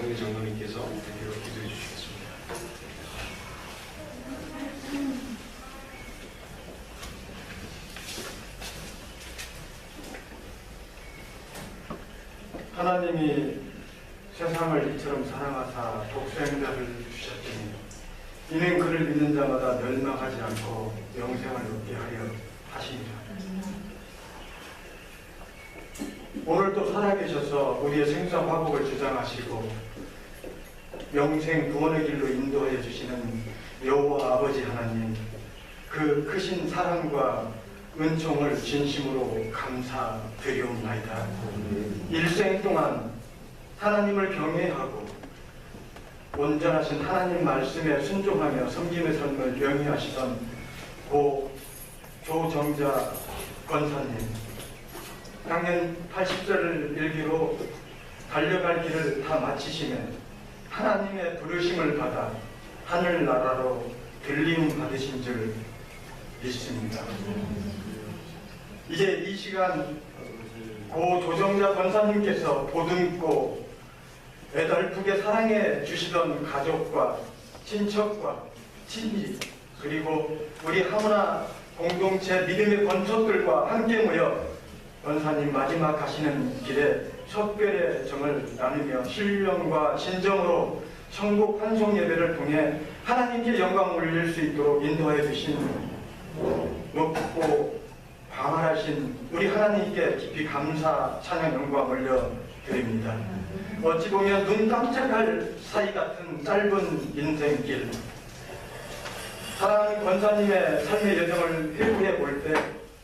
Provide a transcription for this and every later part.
이성희 장로님께서 대표로 기도해 주시겠습니다. 하나님이 세상을 이처럼 사랑하사 독생자를 주셨으니 이는 그를 믿는 자마다 멸망하지 않고 영생을 얻게 하려 하시니라. 오늘 또 살아계셔서 우리의 생사 화복을 주장하시고 영생 구원의 길로 인도해 주시는 여호와 아버지 하나님, 그 크신 사랑과 은총을 진심으로 감사드리옵나이다. 일생 동안 하나님을 경외하고 온전하신 하나님 말씀에 순종하며 섬김의 삶을 영위하시던 고 조정자 권사님, 작년 80세를 일기로 달려갈 길을 다 마치시며 하나님의 부르심을 받아 하늘나라로 들림 받으신 줄 믿습니다. 이제 이 시간 고 조정자 권사님께서 보듬고 애달프게 사랑해 주시던 가족과 친척과 친지, 그리고 우리 하모나 공동체 믿음의 권속들과 함께 모여 권사님 마지막 가시는 길에 석별의 정을 나누며 신령과 진정으로 천국 환송 예배를 통해 하나님께 영광 올릴 수 있도록 인도해 주신 높고 광활하신 우리 하나님께 깊이 감사, 찬양, 영광 올려드립니다. 어찌 보면 눈 깜짝할 사이 같은 짧은 인생길, 사랑하는 권사님의 삶의 여정을 회고해 볼 때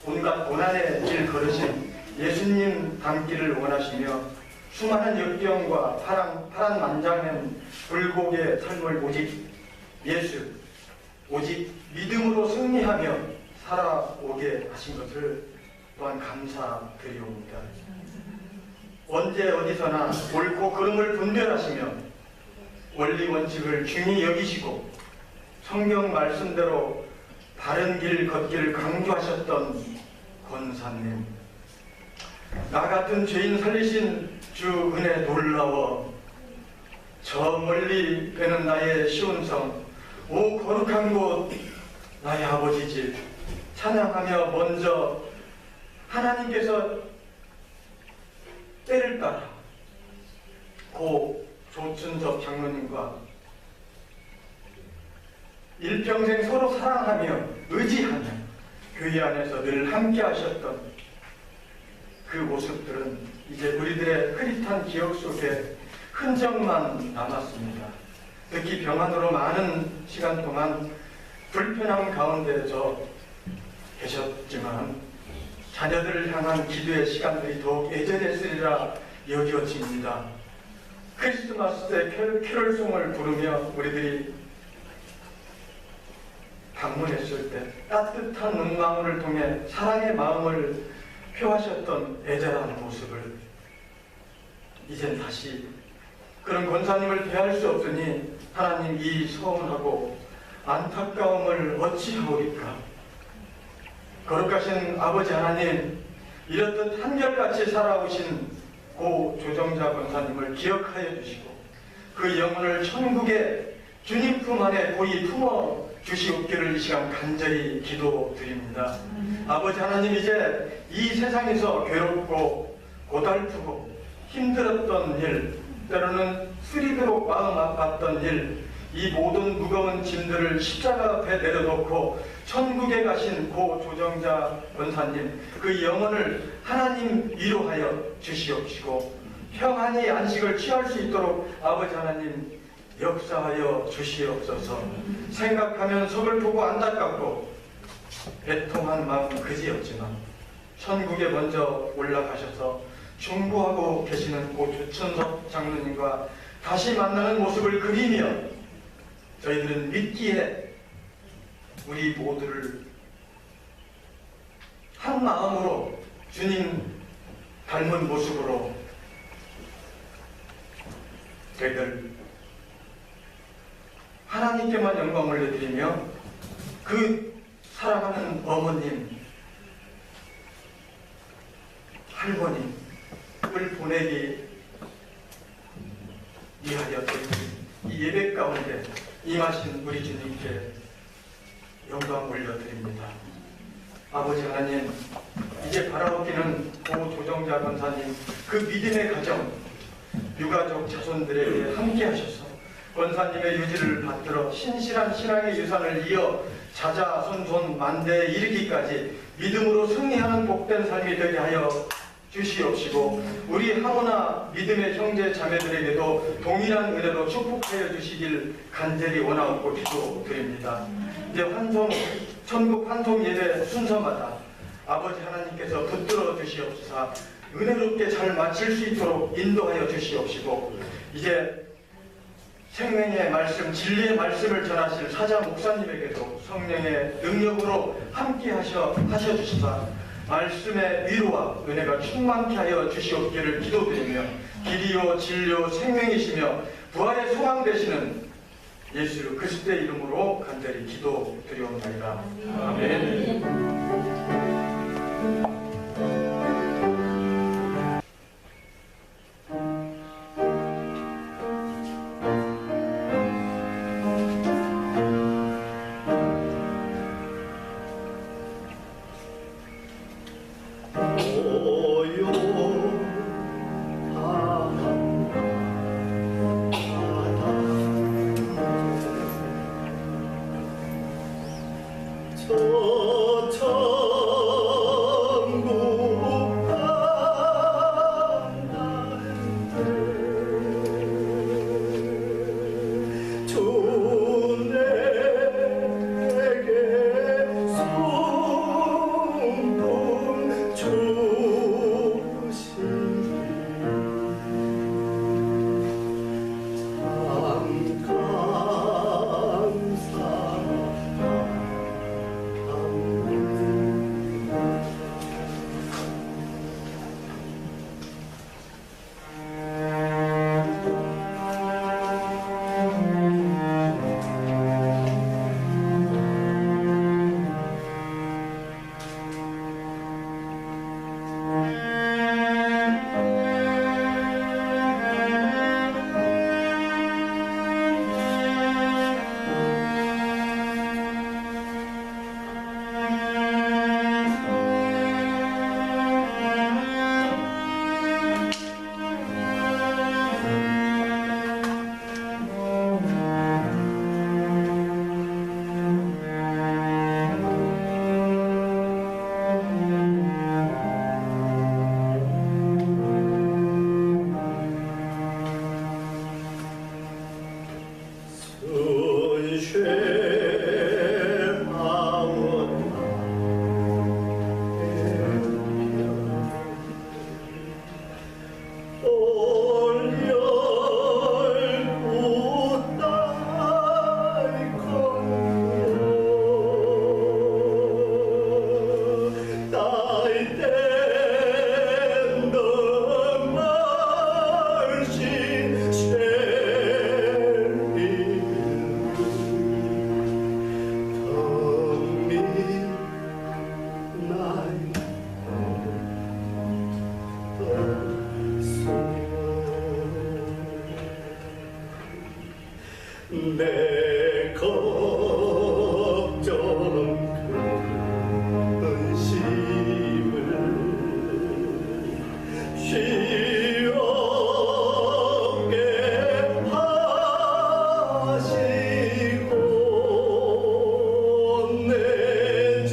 온갖 고난의 길 걸으신 예수님 닮기를 원하시며 수많은 역경과 파란 만장한 불복의 삶을 오직 예수, 오직 믿음으로 승리하며 살아오게 하신 것을 또한 감사드리옵니다. 언제 어디서나 옳고 그름을 분별하시며 원리 원칙을 중히 여기시고 성경 말씀대로 바른 길 걷기를 강조하셨던 권사님, 나 같은 죄인 살리신 주 은혜 놀라워 저 멀리 뵈는 나의 시온성, 오 거룩한 곳 나의 아버지 집 찬양하며 먼저 하나님께서 때를 따라 고 조춘섭 장로님과 일평생 서로 사랑하며 의지하며 교회 안에서 늘 함께 하셨던 그 모습들은 이제 우리들의 흐릿한 기억 속에 흔적만 남았습니다. 특히 병환으로 많은 시간 동안 불편함 가운데서 계셨지만 자녀들을 향한 기도의 시간들이 더욱 애절했으리라 여겨집니다. 크리스마스 때 캐럴송을 부르며 우리들이 방문했을 때 따뜻한 눈망울을 통해 사랑의 마음을 표하셨던 애절한 모습을 이젠 다시 그런 권사님을 대할 수 없으니 하나님 이 서운하고 안타까움을 어찌하오리까. 거룩하신 아버지 하나님, 이렇듯 한결같이 살아오신 고 조정자 권사님을 기억하여 주시고 그 영혼을 천국의 주님 품 안에 고이 품어 주시옵기를 이 시간 간절히 기도드립니다. 아버지 하나님, 이제 이 세상에서 괴롭고 고달프고 힘들었던 일, 때로는 쓰리도록 마음 아팠던 일, 이 모든 무거운 짐들을 십자가 앞에 내려놓고 천국에 가신 고 조정자 권사님, 그 영혼을 하나님 위로하여 주시옵시고 평안히 안식을 취할 수 있도록 아버지 하나님 역사하여 주시옵소서. 생각하면 서글프고 안타깝고 애통한 마음 그지없지만 천국에 먼저 올라가셔서 중보하고 계시는 고 조춘섭 장로님과 다시 만나는 모습을 그리며 저희들은 믿기에 우리 모두를 한 마음으로 주님 닮은 모습으로 저희들 하나님께만 영광을 올려드리며 그 사랑하는 어머님, 할머니를 보내기 위하여 드리는 이 예배 가운데 임하신 우리 주님께 영광 올려드립니다. 아버지 하나님, 이제 바라옵기는 고 조정자 권사님 그 믿음의 가정, 유가족 자손들에게 함께 하셔서 권사님의 유지를 받들어 신실한 신앙의 유산을 이어 자자손손 만대에 이르기까지 믿음으로 승리하는 복된 삶이 되게 하여 주시옵시고, 우리 하모나 믿음의 형제 자매들에게도 동일한 은혜로 축복하여 주시길 간절히 원하옵고 기도드립니다. 이제 천국 환송 예배 순서마다 아버지 하나님께서 붙들어 주시옵소서 은혜롭게 잘 마칠 수 있도록 인도하여 주시옵시고, 이제 생명의 말씀, 진리의 말씀을 전하실 사자 목사님에게도 성령의 능력으로 함께 하셔주시사 말씀의 위로와 은혜가 충만케 하여 주시옵기를 기도드리며, 길이요 진리요 생명이시며 부활의 소망 되시는 예수 그리스도의 이름으로 간절히 기도드리옵나이다. 아멘. 내 걱정 근심을 쉬게 하시고 내주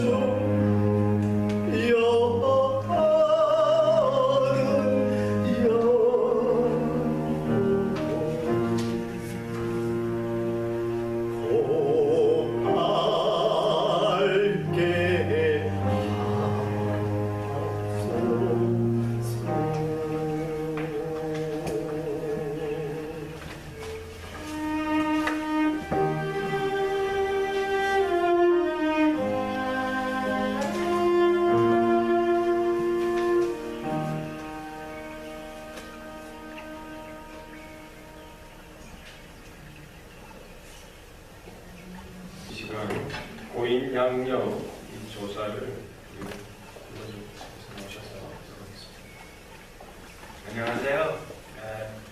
이 시간 고인 양력 이 조사를 모셔서 하겠습니다. 안녕하세요.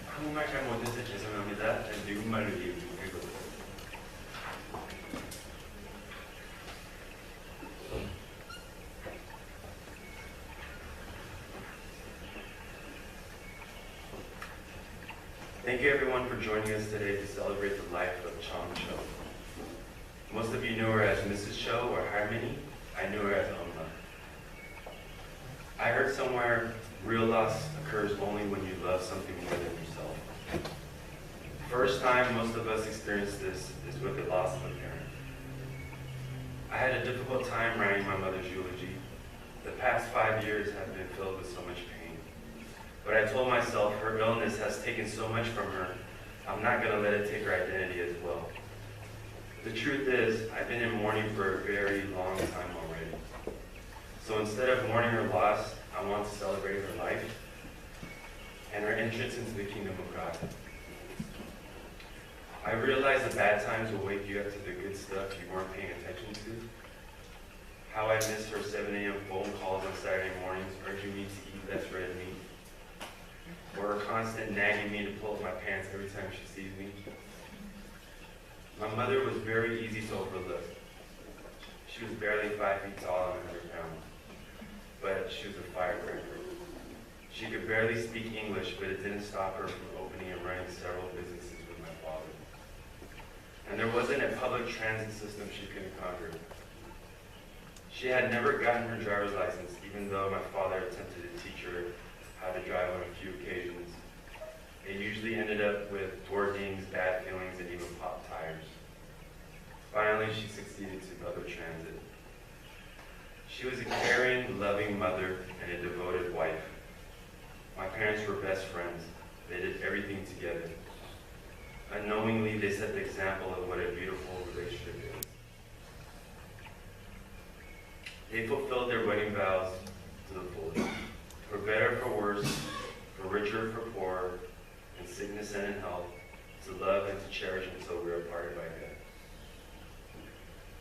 한국말 잘 못해서 죄송합니다. 미국말로 읽거든요. Thank you everyone for joining us today to celebrate the life of Chong Cho. Most of you knew her as Mrs. Cho or Harmony. I knew her as Amma. I heard somewhere real loss occurs only when you love something more than yourself. The first time most of us experience this is with the loss of a parent. I had a difficult time writing my mother's eulogy. The past 5 years have been filled with so much pain. But I told myself her illness has taken so much from her, I'm not going to let it take her identity as well. The truth is, I've been in mourning for a very long time already. So instead of mourning her loss, I want to celebrate her life and her entrance into the kingdom of God. I realize the bad times will wake you up to the good stuff you weren't paying attention to. How I miss her 7 a.m. phone calls on Saturday mornings urging me to eat less red meat. Or her constant nagging me to pull up my pants every time she sees me. My mother was very easy to overlook. She was barely 5 feet tall and 100 pounds, but she was a firecracker. She could barely speak English, but it didn't stop her from opening and running several businesses with my father. And there wasn't a public transit system she couldn't conquer. She had never gotten her driver's license, even though my father attempted to teach her how to drive on a few occasions. It usually ended up with door dings, bad feelings, and even popped tires. Finally, she succeeded to public transit. She was a caring, loving mother and a devoted wife. My parents were best friends. They did everything together. Unknowingly, they set the example of what a beautiful relationship is. They fulfilled their wedding vows to the fullest. For better, for worse, for richer, for poorer, in sickness and in health, to love and to cherish until we are parted by death.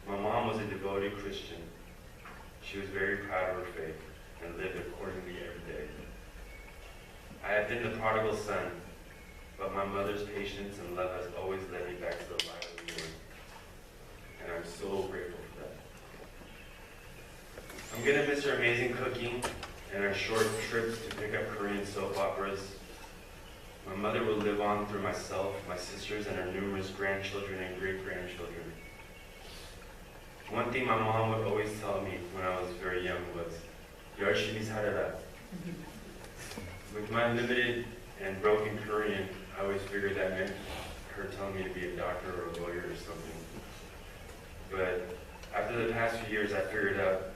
My mom was a devoted Christian. She was very proud of her faith and lived accordingly every day. I have been the prodigal son, but my mother's patience and love has always led me back to the light of the Lord. And I'm so grateful for that. I'm going to miss her amazing cooking and our short trips to pick up Korean soap operas. My mother will live on through myself, my sisters, and our numerous grandchildren and great-grandchildren. One thing my mom would always tell me when I was very young was, 열심히 살아라. With my limited and broken Korean, I always figured that meant her telling me to be a doctor or a lawyer or something. But after the past few years, I figured out,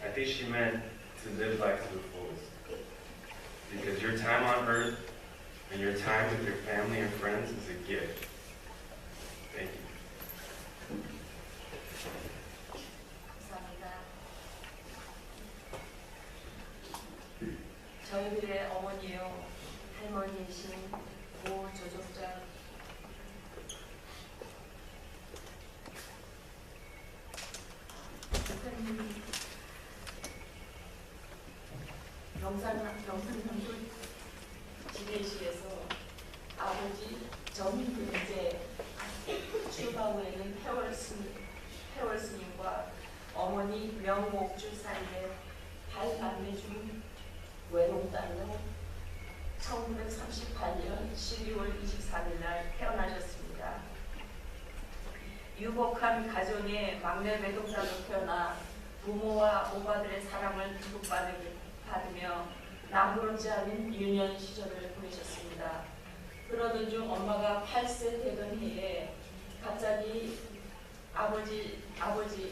I think she meant to live life to the fullest. Because your time on earth and your time with your family and friends is a gift. Thank you. 감사합니다. 저희들의 어머니요, 할머니이신 모 조종자 대표님, 영산남도 지내시에서 아버지 정인근제 추가후에는 해월 스님과 어머니 명목주 사이에 8남매 중 외동딸로 1938년 12월 23일 날 태어나셨습니다. 유복한 가정의 막내 외동딸로 태어나 부모와 오빠들의 사랑을 듬뿍 받으며 남부럽지 않은 유년 시절을 보내셨습니다. 그러던 중 엄마가 8세 되던 해에 갑자기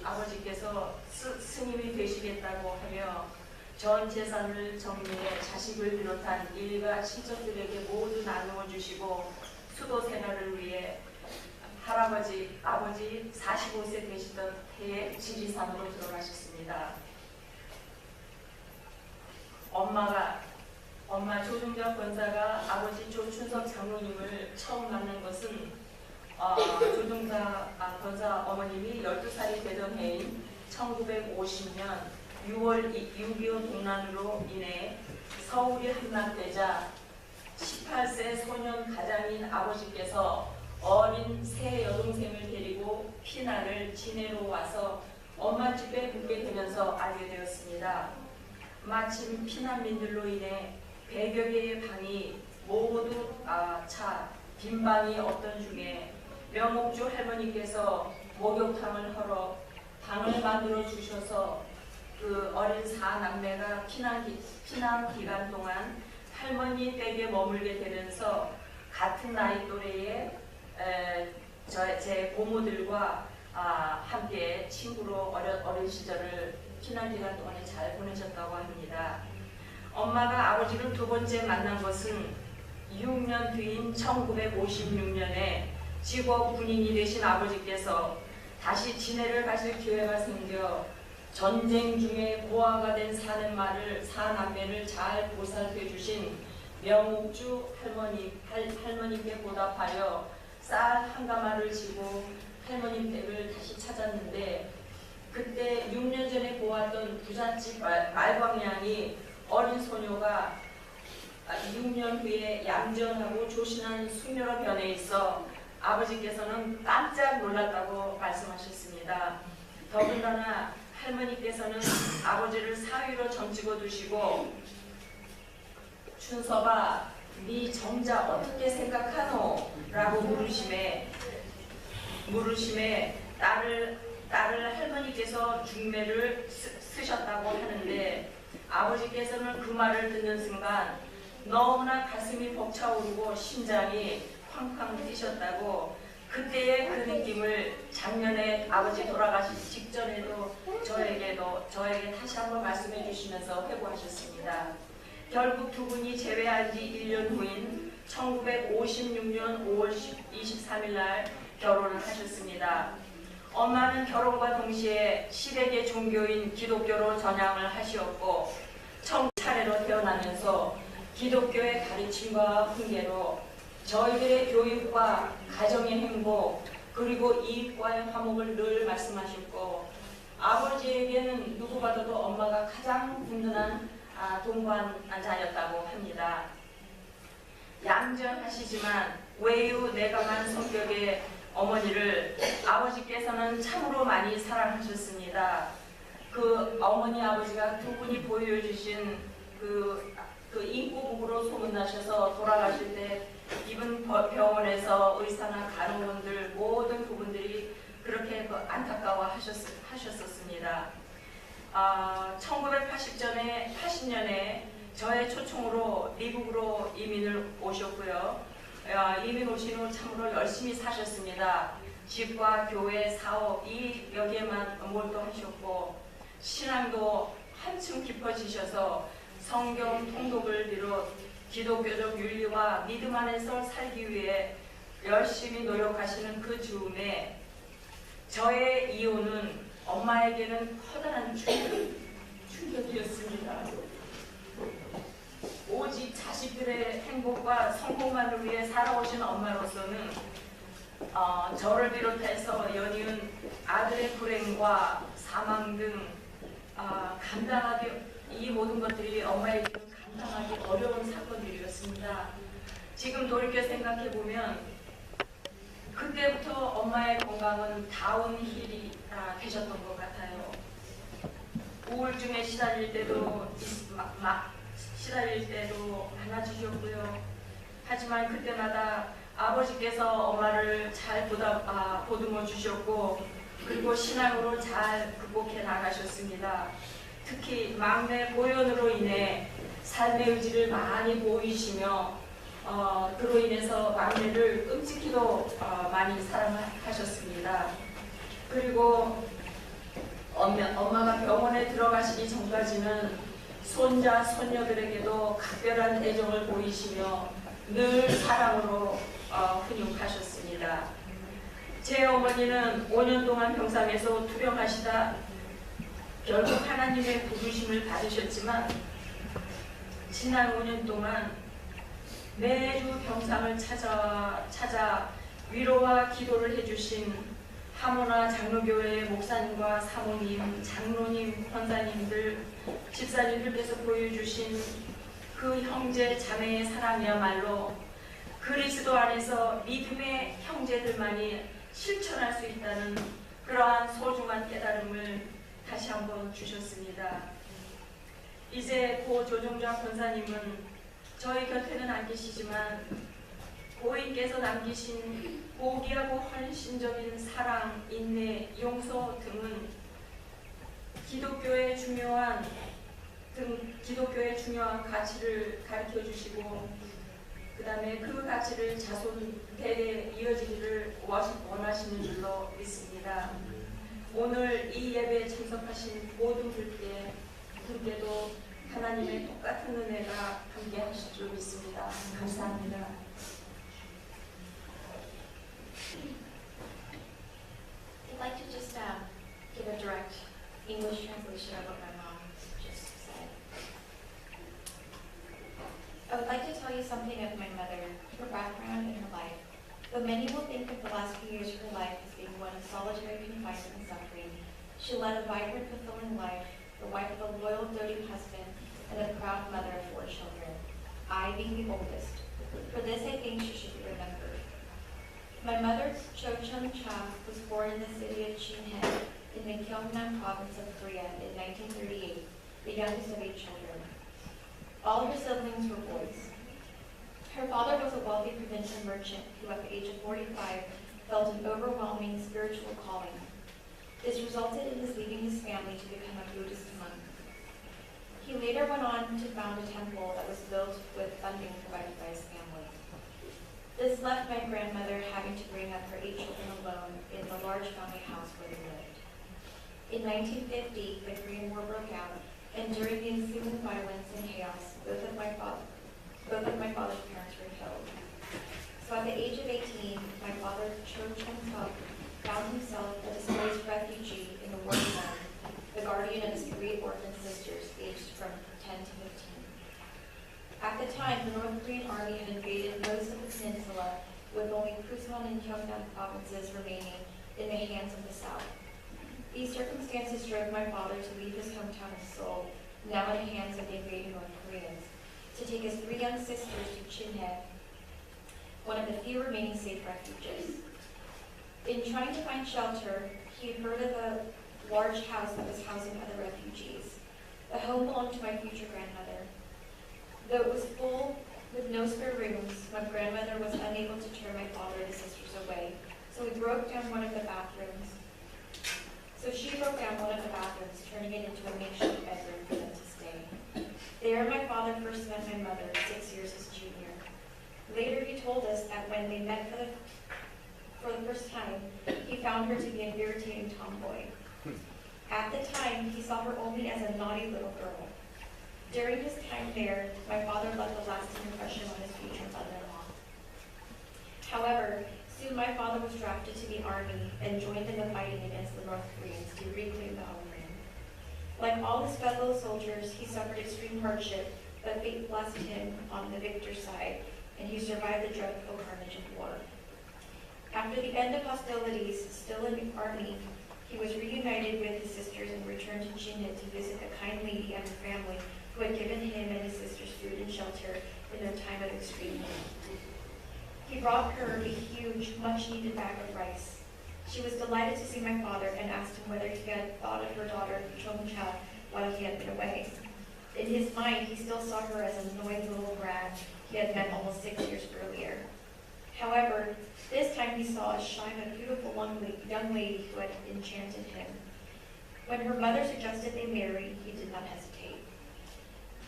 아버지께서 스님이 되시겠다고 하며 전 재산을 정리해 자식을 비롯한 일가 친척들에게 모두 나누어 주시고 수도 생활을 위해 아버지 45세 되시던 해에 지리산으로 들어가셨습니다. 엄마 조중적 권사가 아버지 조춘석 장로님을 처음 만난 것은 조중자 권사 어머님이 12살이 되던 해인 1950년 6월 6.25 동란으로 인해 서울이 함락되자 18세 소년 가장인 아버지께서 어린 새 여동생을 데리고 피난을 진해로 와서 엄마 집에 묵게 되면서 알게 되었습니다. 마침 피난민들로 인해 100여 개의 방이 모두 차 빈 방이 없던 중에 명옥주 할머니께서 목욕탕을 헐어 방을 만들어 주셔서 그 어린 사남매가 피난 기간 동안 할머니 댁에 머물게 되면서 같은 나이 또래의 제 고모들과 함께 친구로 어린 시절을 피난 기간 동안에 잘 보내셨다고 합니다. 엄마가 아버지를 두 번째 만난 것은 6년 뒤인 1956년에 직업 군인이 되신 아버지께서 다시 진해를 가실 기회가 생겨 전쟁 중에 고아가 된 사남매를 잘 보살펴 주신 명옥주 할머니께 보답하여 쌀 한 가마를 지고 할머니 댁을 다시 찾았는데 그때 6년 전에 보았던 부잣집 말광량이 어린 소녀가 6년 후에 얌전하고 조신한 숙녀로 변해 있어 아버지께서는 깜짝 놀랐다고 말씀하셨습니다. 더군다나 할머니께서는 아버지를 사위로 점찍어 두시고 춘섭아 네 정자 어떻게 생각하노? 라고 물으심에 딸을 할머니께서 중매를 쓰셨다고 하는데 아버지께서는 그 말을 듣는 순간 너무나 가슴이 벅차오르고 심장이 쾅쾅 뛰셨다고 그때의 그 느낌을 작년에 아버지 돌아가시기 직전에도 저에게 다시 한번 말씀해 주시면서 회고하셨습니다. 결국 두 분이 재회한 지 1년 후인 1956년 5월 23일 날 결혼을 하셨습니다. 엄마는 결혼과 동시에 시댁의 종교인 기독교로 전향을 하시었고 차례로 태어나면서 기독교의 가르침과 훈계로 저희들의 교육과 가정의 행복 그리고 이익과의 화목을 늘 말씀하셨고 아버지에게는 누구보다도 엄마가 가장 든든한 동반자였다고 합니다. 얌전하시지만 외유 내감한 성격의 어머니를 아버지께서는 참으로 많이 사랑하셨습니다. 그 어머니 아버지가 두 분이 보여주신 그 인구부부로 소문나셔서 돌아가실 때 이분 병원에서 의사나 간호원들 모든 부분들이 그렇게 안타까워 하셨었습니다. 1980년에 저의 초청으로 미국으로 이민을 오셨고요. 이민 오신 후 참으로 열심히 사셨습니다. 집과 교회, 사업 여기에만 몰두하셨고 신앙도 한층 깊어지셔서 성경 통독을 비롯 기독교적 윤리와 믿음 안에서 살기 위해 열심히 노력하시는 그 즈음에 저의 이혼은 엄마에게는 커다란 충격이었습니다. 오직 자식들의 행복과 성공만을 위해 살아오신 엄마로서는 저를 비롯해서 연이은 아들의 불행과 사망 등 이 모든 것들이 엄마에게는 감당하기 어려운 사건들이었습니다. 지금 돌이켜 생각해보면 그때부터 엄마의 건강은 다운힐이 되셨던 것 같아요. 우울증에 시달릴 때도 안아주셨고요. 하지만 그때마다 아버지께서 엄마를 잘 보듬어 주셨고 그리고 신앙으로 잘 극복해 나가셨습니다. 특히 막내 보현으로 인해 삶의 의지를 많이 보이시며 그로 인해서 막내를 끔찍히도 많이 사랑하셨습니다. 그리고 엄마가 병원에 들어가시기 전까지는 손자, 손녀들에게도 각별한 애정을 보이시며 늘 사랑으로 훈육하셨습니다. 제 어머니는 5년 동안 병상에서 투병하시다 결국 하나님의 부르심을 받으셨지만 지난 5년 동안 매주 병상을 찾아 위로와 기도를 해주신 하모나 장로교회의 목사님과 사모님, 장로님, 권사님들, 집사님들께서 보여주신 그 그 형제 자매의 사랑이야말로 그리스도 안에서 믿음의 형제들만이 실천할 수 있다는 그러한 소중한 깨달음을 다시 한번 주셨습니다. 이제 고 조종자 권사님은 저희 곁에는 안 계시지만 고인께서 남기신 고귀하고 헌신적인 사랑, 인내, 용서 등은 기독교의 중요한 가치를 가르쳐 주시고 그 다음에 그 가치를 자손 대대 이어지기를 원하시는 줄로 믿습니다. 오늘 이 예배에 참석하신 모든 분께도 하나님의 똑같은 은혜가 함께 하실 줄 믿습니다. 감사합니다. I'd like to just give a direct English translation of what my mom just said. I would like to tell you something of my mother, her background, and her life. Though many will think of the last few years of her life as being one of solitary confinement and suffering, she led a vibrant, fulfilling life, the wife of a loyal, doting husband, and a proud mother of 4 children, I being the oldest. For this, I think she should be remembered. My mother, Cho Chung-cha, was born in the city of Chunhae in the Gyeongnam province of Korea in 1938, the youngest of 8 children. All her siblings were boys. Her father was a wealthy provincial merchant who, at the age of 45, felt an overwhelming spiritual calling. This resulted in his leaving his family to become a Buddhist monk. He later went on to found a temple that was built with funding provided by his family. This left my grandmother having to bring up her 8 children alone in the large family house where they lived. In 1950, the Korean War broke out, and during the ensuing violence and chaos, both of my father's parents were killed. So at the age of 18, my father, Cho Chung-seok, found himself a displaced refugee in the war zone, the guardian of his 3 orphan sisters aged from 10 to 15. At the time, the North Korean army had invaded most of the peninsula, with only Pusan and Gyeongnam provinces remaining in the hands of the South. These circumstances drove my father to leave his hometown of Seoul, now in the hands of the invading North Koreans, to take his 3 young sisters to Chunhae, one of the few remaining safe refuges. In trying to find shelter, he had heard of a large house that was housing other refugees. The home belonged to my future grandmother. Though it was full with no spare rooms, my grandmother was unable to turn my father and his sisters away, so we broke down one of the bathrooms. She broke down one of the bathrooms, turning it into a makeshift bedroom for them to stay. There, my father first met my mother, 6 years his junior. Later, he told us that when they met for the first time, he found her to be an irritating tomboy. At the time, he saw her only as a naughty little girl. During his time there, my father left a lasting impression on his future mother-in-law. However, soon my father was drafted to the army and joined in the fighting against the North Koreans to reclaim the homeland. Like all his fellow soldiers, he suffered extreme hardship, but fate blessed him on the victor's side, and he survived the dreadful carnage of war. After the end of hostilities, still in the army, he was reunited with his sisters and returned to Chunhae to visit the kind lady and her family who had given him and his sisters food and shelter in their time of extreme need. He brought her a huge, much-needed bag of rice. She was delighted to see my father and asked him whether he had thought of her daughter, Chung-cha, while he had been away. In his mind, he still saw her as an annoying little brat he had met almost 6 years earlier. However, this time he saw a shy but beautiful young lady who had enchanted him. When her mother suggested they marry, he did not hesitate.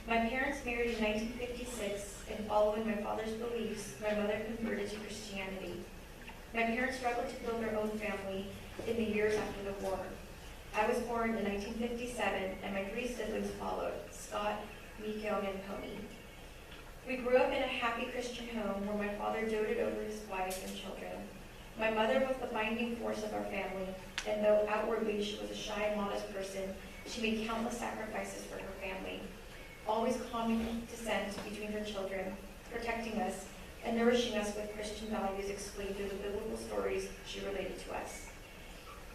My parents married in 1956, and following my father's beliefs, my mother converted to Christianity. My parents struggled to build their own family in the years after the war. I was born in 1957, and my 3 siblings followed, Scott, Miko, and Pony. We grew up in a happy Christian home where my father doted over his wife and children. My mother was the binding force of our family, and though outwardly she was a shy, modest person, she made countless sacrifices for her family, always calming dissent between her children, protecting us, and nourishing us with Christian values explained through the biblical stories she related to us.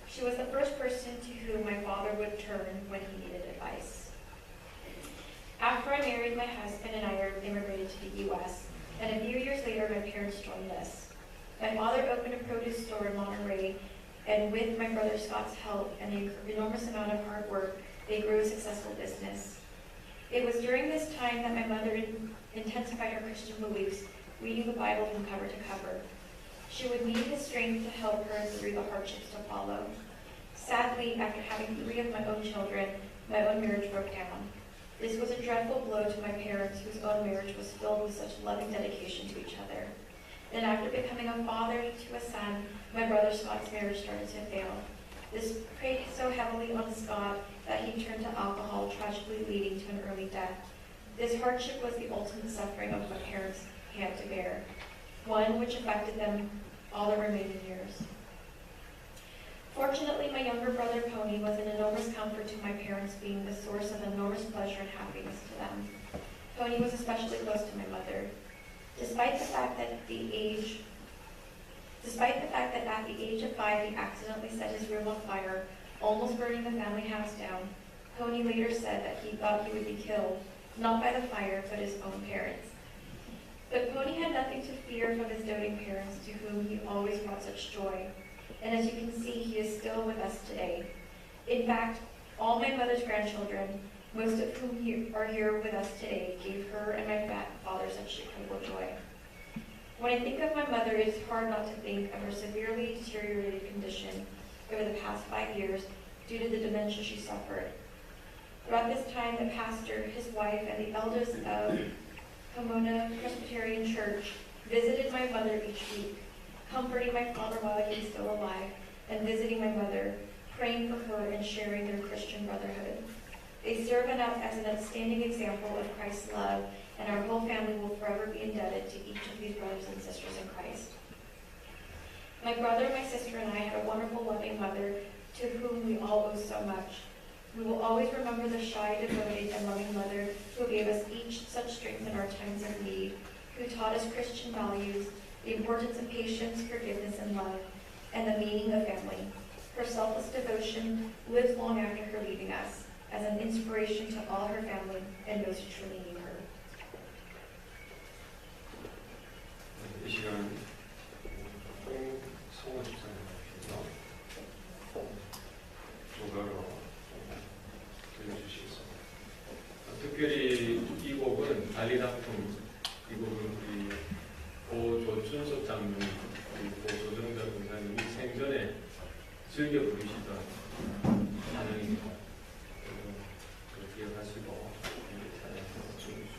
She was the first person to whom my father would turn when he needed advice. After I married, my husband and I immigrated to the U.S., and a few years later, my parents joined us. My father opened a produce store in Monterey, and with my brother Scott's help and the enormous amount of hard work, they grew a successful business. It was during this time that my mother intensified her Christian beliefs, reading the Bible from cover to cover. She would need his strength to help her through the hardships to follow. Sadly, after having 3 of my own children, my own marriage broke down. This was a dreadful blow to my parents, whose own marriage was filled with such loving dedication to each other. Then after becoming a father to a son, my brother Scott's marriage started to fail. This preyed so heavily on Scott that he turned to alcohol, tragically leading to an early death. This hardship was the ultimate suffering of my parents had to bear, one which affected them all their remaining years. Fortunately, my younger brother Pony was an enormous comfort to my parents, being the source of enormous pleasure and happiness to them. Pony was especially close to my mother. Despite the fact that at the age of 5 he accidentally set his room on fire, almost burning the family house down, Pony later said that he thought he would be killed, not by the fire, but his own parents. But Pony had nothing to fear from his doting parents, to whom he always brought such joy. And as you can see, he is still with us today. In fact, all my mother's grandchildren, most of whom are here with us today, gave her and my father such incredible joy. When I think of my mother, it is hard not to think of her severely deteriorated condition over the past 5 years due to the dementia she suffered. Throughout this time, the pastor, his wife, and the elders of Pomona Presbyterian Church visited my mother each week, comforting my father while he was still alive, and visiting my mother, praying for her and sharing their Christian brotherhood. They serve as an outstanding example of Christ's love, and our whole family will forever be indebted to each of these brothers and sisters in Christ. My brother, my sister, and I had a wonderful, loving mother to whom we all owe so much. We will always remember the shy, devoted, and loving mother who gave us each such strength in our times of need, who taught us Christian values, the importance of patience, forgiveness, and love, and the meaning of family. Her selfless devotion lives long after her leaving us, as an inspiration to all her family and those who truly need her. 이 시간 성호 집사님께서 조가로 들려주시겠습니다. 특별히 이 곡은 알리다툼, 이 곡은 우리 고조춘석 장로님 그리고 고조정자 권사님이 생전에 즐겨 부르시던 찬양입니다. 기억하시고 찬양 주시겠습니다.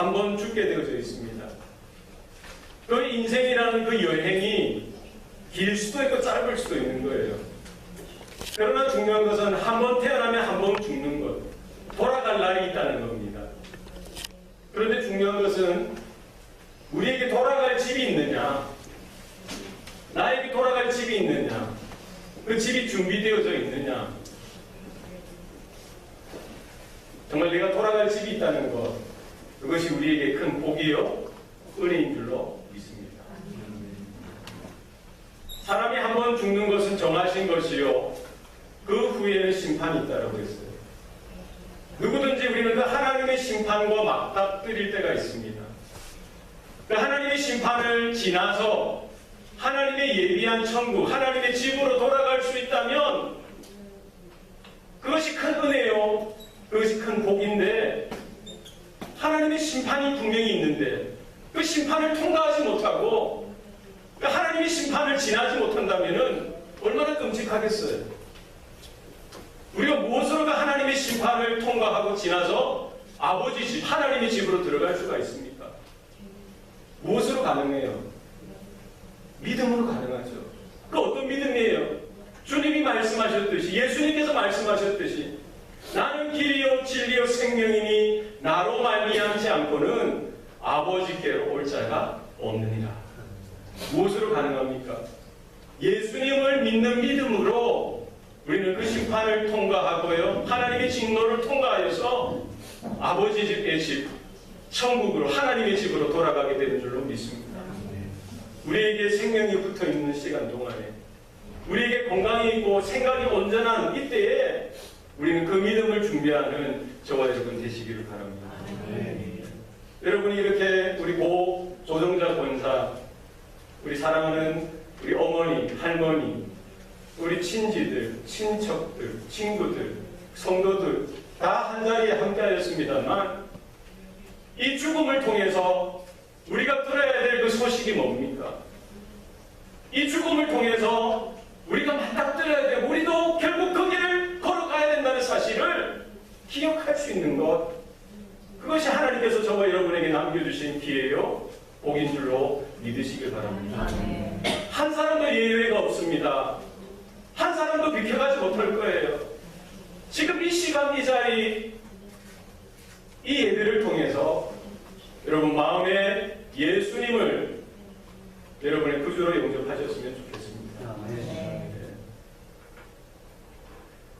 한 번 죽게 되어져 있습니다. 그 인생이라는 그 여행이 길 수도 있고 짧을 수도 있는 거예요. 그러나 중요한 것은 한 번 태어나면 한 번 죽는 것, 돌아갈 날이 있다는 겁니다. 그런데 중요한 것은 우리에게 돌아갈 집이 있느냐, 나에게 돌아갈 집이 있느냐, 그 집이 준비되어져 있느냐, 정말 내가 돌아갈 집이 있다는 것, 그것이 우리에게 큰 복이요 은혜인 줄로 믿습니다. 사람이 한 번 죽는 것은 정하신 것이요 그 후에는 심판이 있다고 했어요. 누구든지 우리는 그 하나님의 심판과 맞닥뜨릴 때가 있습니다. 그 하나님의 심판을 지나서 하나님의 예비한 천국, 하나님의 집으로 돌아갈 수 있다면 그것이 큰 은혜요, 그것이 큰 복인데, 하나님의 심판이 분명히 있는데 그 심판을 통과하지 못하고 그 하나님의 심판을 지나지 못한다면 얼마나 끔찍하겠어요. 우리가 무엇으로 그 하나님의 심판을 통과하고 지나서 아버지 집, 하나님의 집으로 들어갈 수가 있습니까? 무엇으로 가능해요? 믿음으로 가능하죠. 그 어떤 믿음이에요? 주님이 말씀하셨듯이, 예수님께서 말씀하셨듯이, 나는 길이요 진리요 생명이니 나로 말미암지 않고는 아버지께로 올 자가 없느니라. 무엇으로 가능합니까? 예수님을 믿는 믿음으로 우리는 그 심판을 통과하고요, 하나님의 진노를 통과하여서 아버지 집의 집, 천국으로, 하나님의 집으로 돌아가게 되는 줄로 믿습니다. 우리에게 생명이 붙어있는 시간 동안에, 우리에게 건강이 있고 생각이 온전한 이때에 우리는 그 믿음을 준비하는 저와 여러분 되시기를 바랍니다. 여러분이 이렇게 우리 고 조정자 권사, 우리 사랑하는 우리 어머니, 할머니, 우리 친지들, 친척들, 친구들, 성도들 다 한자리에 함께하였습니다만 이 죽음을 통해서 우리가 들어야 될 그 소식이 뭡니까? 이 죽음을 통해서 우리가 맞닥뜨려야 되고 우리도 결국 그 길을 걸어가야 된다는 사실을 기억할 수 있는 것, 그것이 하나님께서 저와 여러분에게 남겨주신 기회요 복인 줄로 믿으시길 바랍니다. 한 사람도 예외가 없습니다. 한 사람도 비켜가지 못할 거예요. 지금 이 시간 이 자리 이 예배를 통해서 여러분 마음에 예수님을 여러분의 구주로 영접하셨으면 좋겠습니다.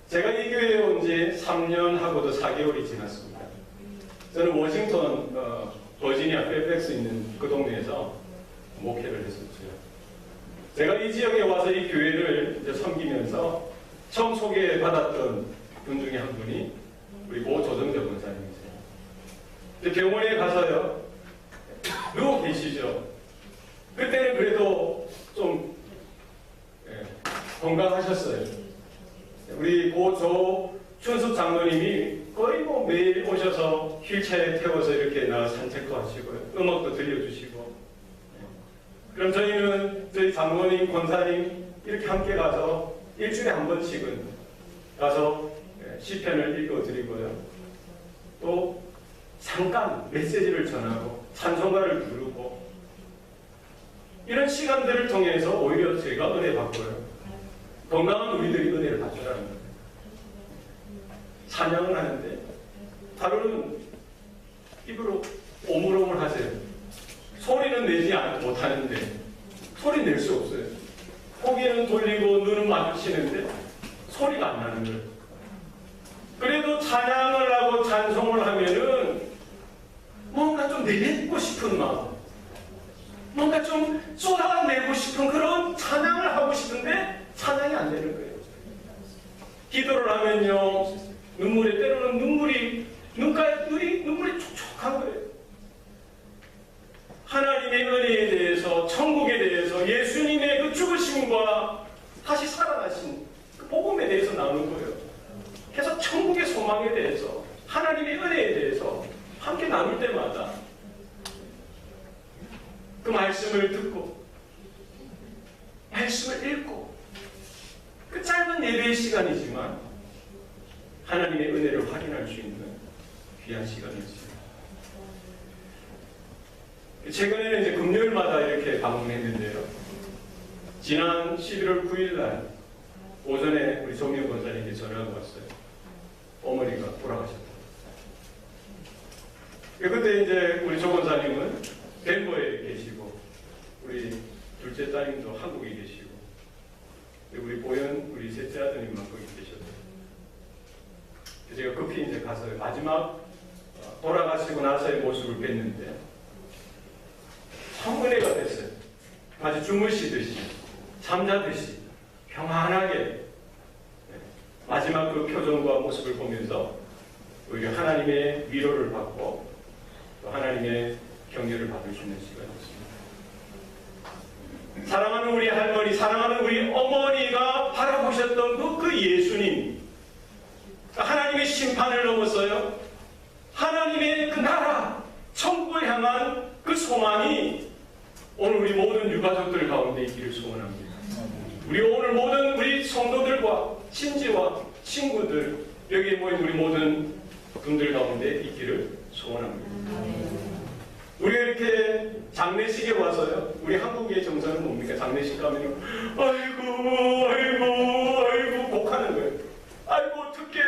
제가 이 교회에 온 지 3년하고도 4개월이 지났습니다. 저는 워싱턴 버지니아 페어팩스 있는 그 동네에서 목회를 했었죠. 제가 이 지역에 와서 이 교회를 이제 섬기면서 처음 소개받았던 분 중에 한 분이 우리 고 조정자 권사님이세요. 이제 병원에 가서요, 누워 계시죠. 그때는 그래도 좀 건강하셨어요. 우리 고 춘숙 장로님이 거의 뭐 매일 오셔서 휠체어에 태워서 이렇게 나가 산책도 하시고요, 음악도 들려주시고, 그럼 저희는 저희 장로님, 권사님 이렇게 함께 가서 일주일에 한 번씩은 가서 시편을 읽어드리고요, 또 잠깐 메시지를 전하고 찬송가를 부르고, 이런 시간들을 통해서 오히려 제가 은혜 받고요, 건강한 우리들이 은혜를 받으라는 거예요. 찬양을 하는데 다루는 입으로 오물오물 하세요. 소리는 내지 못하는데 소리 낼 수 없어요. 고개는 돌리고 눈은 마주치는데 소리가 안 나는 거예요. 그래도 찬양을 하고 찬송을 하면은 뭔가 좀 내뱉고 싶은 마음, 뭔가 좀 쏟아내고 싶은 그런 찬양을 하고 싶은데 찬양이 안 되는 거예요. 기도를 하면요, 눈물에 때로는 눈물이 촉촉한 거예요. 하나님의 은혜에 대해서, 천국에 대해서, 예수님의 그 죽으심과 다시 살아나신 그 복음에 대해서 나오는 거예요. 그래서 천국의 소망에 대해서, 하나님의 은혜에 대해서 함께 나눌 때마다 그 말씀을 듣고 말씀을 읽고, 그 짧은 예배의 시간이지만 하나님의 은혜를 확인할 수 있는 귀한 시간이었습니다. 최근에는 이제 금요일마다 이렇게 방문했는데요. 지난 11월 9일 날 오전에 우리 정명 권사님께 전화가 왔어요. 어머니가 돌아가셨다. 그때 이제 우리 조 권사님은 덴버에 계시고 우리 둘째 따님도 한국에 계시고 우리 보현 우리 셋째 아드님만 거기 계셨어요. 제가 급히 이제 가서 마지막 돌아가시고 나서의 모습을 뵀는데 성은혜가 됐어요. 마치 주무시듯이 잠자듯이 평안하게 마지막 그 표정과 모습을 보면서 오히려 하나님의 위로를 받고 또 하나님의 격려를 받을 수 있는 시간이었습니다. 사랑하는 우리 할머니, 사랑하는 우리 어머니가 바라보셨던 그 예수님, 하나님의 심판을 넘어서요, 하나님의 그 나라, 천국을 향한 그 소망이 오늘 우리 모든 유가족들 가운데 있기를 소원합니다. 우리 오늘 모든 우리 성도들과 친지와 친구들, 여기에 모인 우리 모든 분들 가운데 있기를 소원합니다. 우리가 이렇게 장례식에 와서요, 우리 한국의 정서는 뭡니까? 장례식 가면요, 아이고 곡하는 거예요. 아이고 어떡해.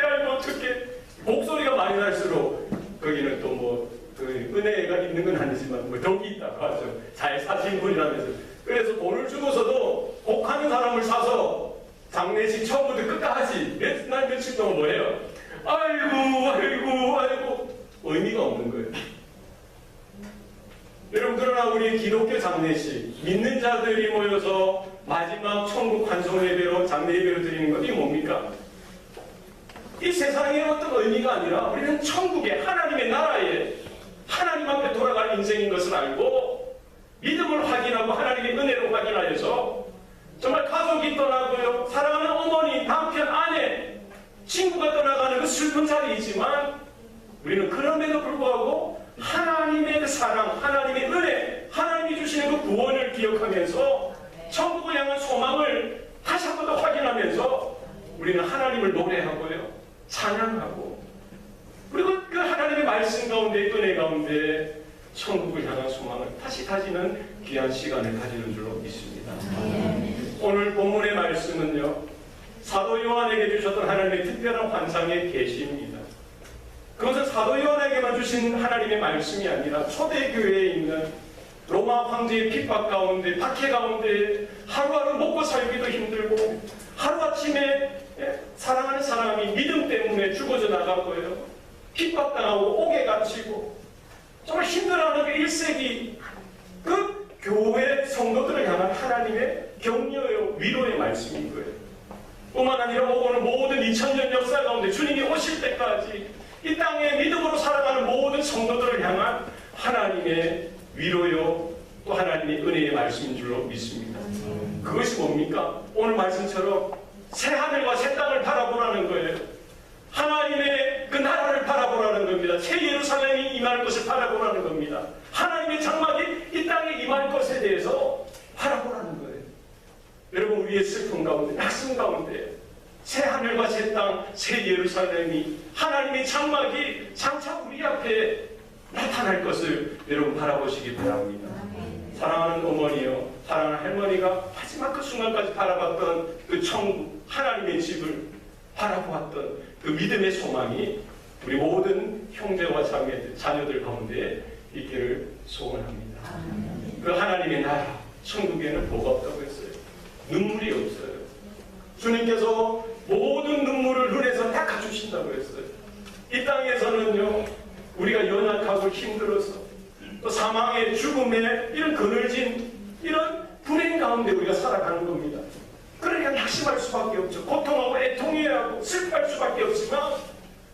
목소리가 많이 날수록 거기는 또 뭐 그 은혜가 있는 건 아니지만 뭐 덕이 있다고 하죠. 잘 사신 분이라면서. 그래서 돈을 주고서도 곡하는 사람을 사서 장례식 처음부터 끝까지 몇 날 며칠 동안 뭐예요? 아이고 의미가 없는 거예요. 여러분, 그러나 우리 기독교 장례식, 믿는 자들이 모여서 마지막 천국 환송 예배로 장례 예배로 드리는 것이 뭡니까? 이 세상의 어떤 의미가 아니라 우리는 천국의 하나님의 나라에 하나님 앞에 돌아갈 인생인 것을 알고 믿음을 확인하고 하나님의 은혜를 확인하여서 정말 가족이 떠나고요, 사랑하는 어머니, 남편, 아내, 친구가 떠나가는 그 슬픈 자리이지만 우리는 그럼에도 불구하고 하나님의 그 사랑, 하나님의 은혜, 하나님이 주시는 그 구원을 기억하면서 천국을 향한 소망을 다시 한 번 더 확인하면서 우리는 하나님을 노래하고요, 찬양하고, 그리고 그 하나님의 말씀 가운데, 은혜 가운데 천국을 향한 소망을 다시 가지는 귀한 시간을 가지는 줄로 믿습니다. 오늘 본문의 말씀은요, 사도 요한에게 주셨던 하나님의 특별한 환상의 계시입니다. 그것은 사도 요한에게만 주신 하나님의 말씀이 아니라 초대교회에 있는 로마 황제의 핍박 가운데, 박해 가운데 하루하루 먹고 살기도 힘들고 하루아침에 사랑하는 사람이 믿음 때문에 죽어져 나가고요, 핍박당하고 옥에 갇히고 정말 힘들어하는 그 1세기 그 교회 성도들을 향한 하나님의 격려요, 위로의 말씀인 거예요. 뿐만 아니라 오고는 모든 2000년 역사 가운데 주님이 오실 때까지 이 땅에 믿음으로 살아가는 모든 성도들을 향한 하나님의 위로요, 또 하나님의 은혜의 말씀인 줄로 믿습니다. 그것이 뭡니까? 오늘 말씀처럼 새 하늘과 새 땅을 바라보라는 거예요. 하나님의 그 나라를 바라보라는 겁니다. 새 예루살렘이 임할 것을 바라보라는 겁니다. 하나님의 장막이 이 땅에 임할 것에 대해서 바라보라는 거예요. 여러분, 우리의 슬픔 가운데, 낙심 가운데 새 하늘과 새 땅, 새 예루살렘이, 하나님의 장막이 장차 우리 앞에 나타날 것을 여러분 바라보시기 바랍니다. 사랑하는 어머니요, 사랑하는 할머니가 마지막 그 순간까지 바라봤던 그 천국, 하나님의 집을 바라보았던 그 믿음의 소망이 우리 모든 형제와 자녀들 가운데 있기를 소원합니다. 그 하나님의 나라, 천국에는 뭐가 없다고 했어요? 눈물이 없어요. 주님께서 모든 눈물을 눈에서 닦아주신다고 했어요. 이 땅에서는요, 우리가 연약하고 힘들어서 또 사망의 죽음의 이런 그늘진 이런 불행 가운데 우리가 살아가는 겁니다. 그러니까 낙심할 수밖에 없죠. 고통하고 애통해야 하고 슬퍼할 수밖에 없지만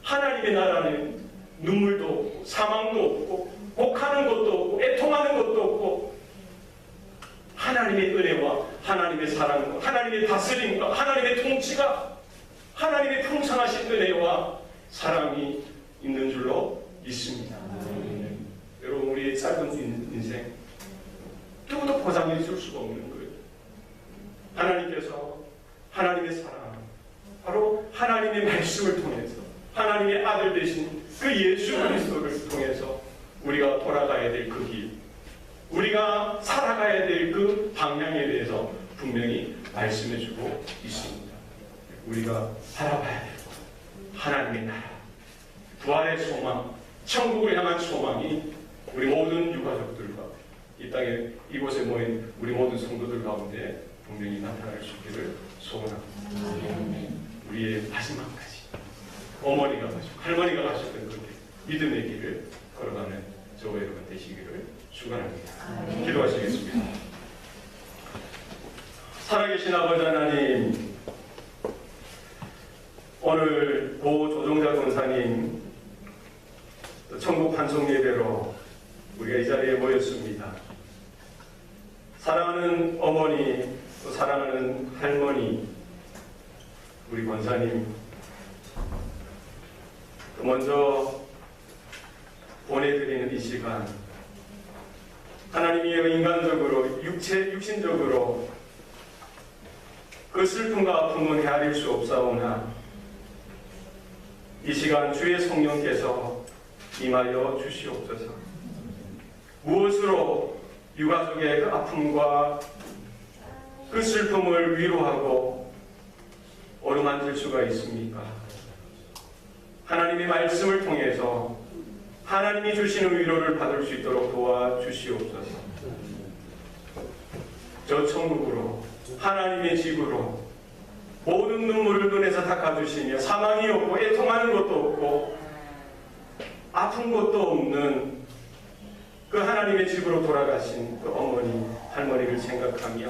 하나님의 나라는 눈물도 없고 사망도 없고 곡하는 것도 없고 애통하는 것도 없고 하나님의 은혜와 하나님의 사랑과 하나님의 다스림과 하나님의 통치가, 하나님의 풍성하신 은혜와 사랑이 있는 줄로 믿습니다. 여러분, 우리의 짧은 인생 누구도 보장해 줄 수가 없는 거예요. 하나님께서 하나님의 사랑, 바로 하나님의 말씀을 통해서 하나님의 아들 되신 그 예수 그리스도를 통해서 우리가 돌아가야 될 그 길, 우리가 살아가야 될 그 방향에 대해서 분명히 말씀해주고 있습니다. 우리가 살아가야 될 것, 하나님의 나라, 부활의 소망, 천국을 향한 소망이 우리 모든 유가족들과 이 땅에 이곳에 모인 우리 모든 성도들 가운데 분명히 나타날 수 있기를 소원합니다. 우리의 마지막까지 어머니가 가시고 할머니가 가셨던 그 믿음의 길을 걸어가는 저와 여러분 되시기를 축원합니다. 기도하시겠습니다. 살아계신 아버지 하나님, 오늘 고 조종자 권사님 또 천국 환송 예배로 우리가 이 자리에 모였습니다. 사랑하는 어머니, 또 사랑하는 할머니, 우리 권사님, 또 먼저 보내드리는 이 시간, 하나님이 인간적으로, 육신적으로 그 슬픔과 아픔은 헤아릴 수 없사오나 이 시간 주의 성령께서 임하여 주시옵소서. 무엇으로 유가족의 그 아픔과 그 슬픔을 위로하고 어루만질 수가 있습니까? 하나님의 말씀을 통해서 하나님이 주시는 위로를 받을 수 있도록 도와주시옵소서. 저 천국으로, 하나님의 집으로 모든 눈물을 눈에서 닦아주시며 사망이 없고 애통하는 것도 없고 아픈 것도 없는 그 하나님의 집으로 돌아가신 그 어머니, 할머니를 생각하며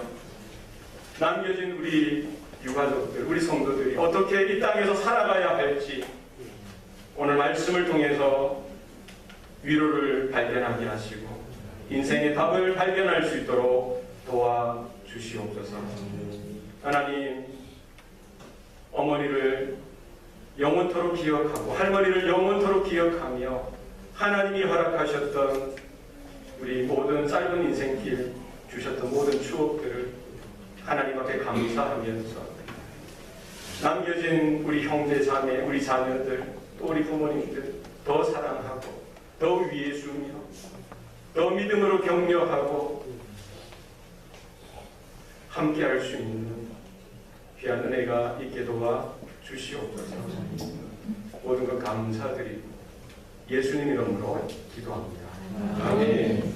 남겨진 우리 유가족들, 우리 성도들이 어떻게 이 땅에서 살아가야 할지 오늘 말씀을 통해서 위로를 발견하게 하시고 인생의 답을 발견할 수 있도록 도와주시옵소서. 하나님, 어머니를 영원토록 기억하고 할머니를 영원토록 기억하며 하나님이 허락하셨던 우리 모든 짧은 인생길 주셨던 모든 추억들을 하나님 앞에 감사하면서 남겨진 우리 형제 자매, 우리 자녀들, 또 우리 부모님들 더 사랑하고 더 위에 주며 더 믿음으로 격려하고 함께 할 수 있는 귀한 은혜가 있게 도와 주시옵소서. 모든 것 감사드리고 예수님 이름으로 기도합니다. 아멘.